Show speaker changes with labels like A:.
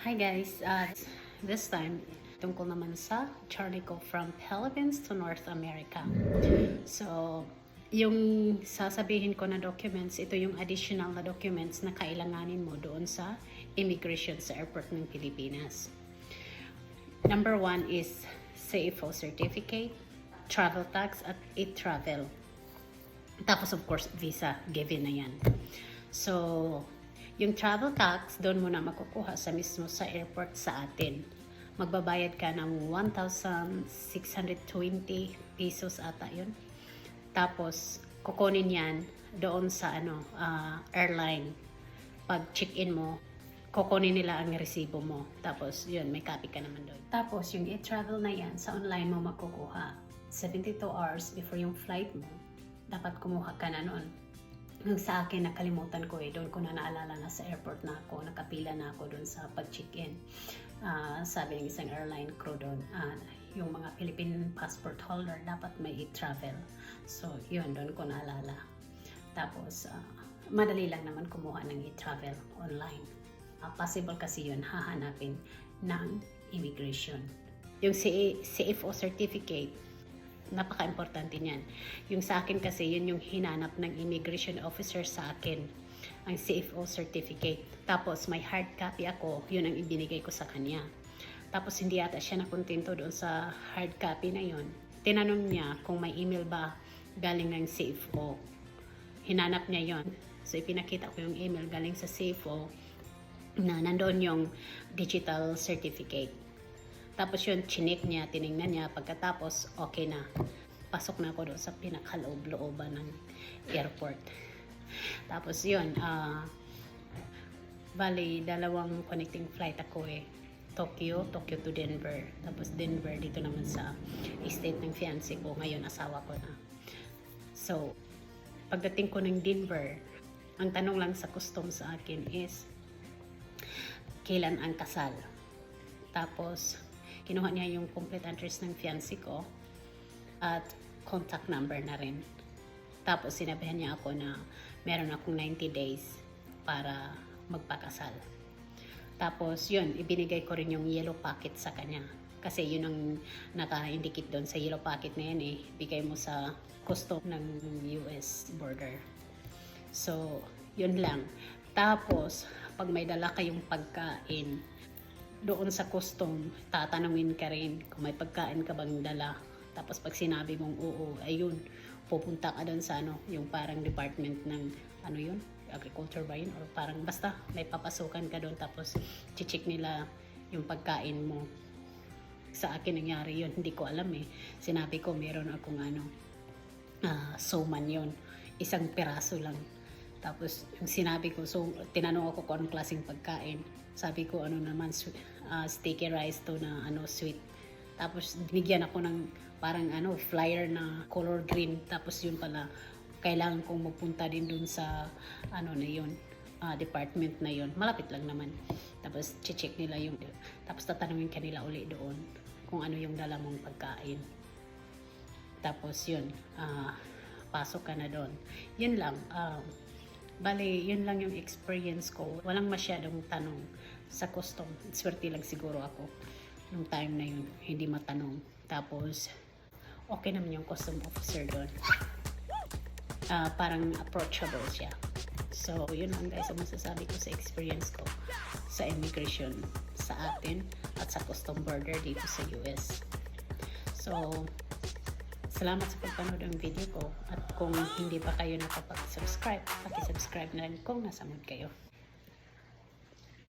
A: Hi guys, this time tungkol naman sa journey ko from Philippines to North America. So, yung sasabihin ko na documents, ito yung additional na documents na kailanganin mo doon sa immigration sa airport ng Pilipinas. Number 1 is CFO certificate, travel tax at e-travel. Tapos of course, visa, given na yan. So, yung travel tax, doon mo na makukuha sa mismo sa airport sa atin. Magbabayad ka ng 1,620 pesos ata yun. Tapos, kukunin yan doon sa airline. Pag check-in mo, kukunin nila ang resibo mo. Tapos, yun, may copy ka naman doon. Tapos, yung e-travel na yan, sa online mo makukuha. 72 hours before yung flight mo, dapat kumuha ka na noon. Nung sa akin, nakalimutan ko doon ko na naalala na sa airport na ako, nakapila na ako doon sa pag-check-in. Sabi ng isang airline crew doon, yung mga Philippine passport holder dapat may e-travel. So, yun, doon ko naalala. Tapos, madali lang naman kumuha ng e-travel online. Possible kasi yun, hahanapin ng immigration. Yung CFO certificate, napaka-importante niyan. Yung sa akin kasi, yun yung hinanap ng immigration officer sa akin, ang CFO certificate. Tapos may hard copy ako, yun ang ibinigay ko sa kanya. Tapos hindi ata siya nakontento doon sa hard copy na yun. Tinanong niya kung may email ba galing ng CFO. Hinanap niya yun. So ipinakita ko yung email galing sa CFO na nandoon yung digital certificate. Tapos yun, chinik niya, tinignan niya, pagkatapos okay na. Pasok na ako doon sa pinakaloob-looban ng airport. Tapos yun, bali, dalawang connecting flight ako Tokyo to Denver. Tapos Denver, dito naman sa estate ng fiancé ko. Ngayon, asawa ko na. So, pagdating ko ng Denver, ang tanong lang sa customs sa akin is, kailan ang kasal? Tapos, kinuha niya yung complete address ng fiancé ko at contact number na rin. Tapos sinabihan niya ako na meron akong 90 days para magpakasal. Tapos yun, ibinigay ko rin yung yellow packet sa kanya. Kasi yun ang naka-indicate doon sa yellow packet na yan bigay mo sa custom ng US border. So, yun lang. Tapos, pag may dala kayong pagkain, doon sa custom, tatanungin ka rin kung may pagkain ka bang dala. Tapos pag sinabi mong oo, ayun, pupunta ka doon sa yung parang department ng yun, agriculture ba yun? Or parang basta may papasukan ka doon tapos chichik nila yung pagkain mo. Sa akin nangyari yun, hindi ko alam Sinabi ko meron akong suman yun. Isang piraso lang. Tapos, yung sinabi ko, so, tinanong ako kung anong klaseng pagkain. Sabi ko, sticky rice to na, sweet. Tapos, binigyan ako ng parang, flyer na color green. Tapos, yun pala, kailangan kong magpunta din dun sa, na yun, department na yun. Malapit lang naman. Tapos, check nila yung, tapos tatanungin kanila uli doon kung ano yung dala mong pagkain. Tapos, yun, pasok ka na doon. Yun lang, bali, yun lang yung experience ko. Walang masyadong tanong sa custom. Swerte lang siguro ako nung time na yun. Hindi matanong. Tapos, okay naman yung custom officer doon. Parang approachable siya. So, yun lang guys ang masasabi ko sa experience ko sa immigration sa atin at sa custom border dito sa US. So, salamat sa pagpanood ng video ko at kung hindi pa kayo nakapag-subscribe, paki-subscribe na lang kung nasa mood kayo.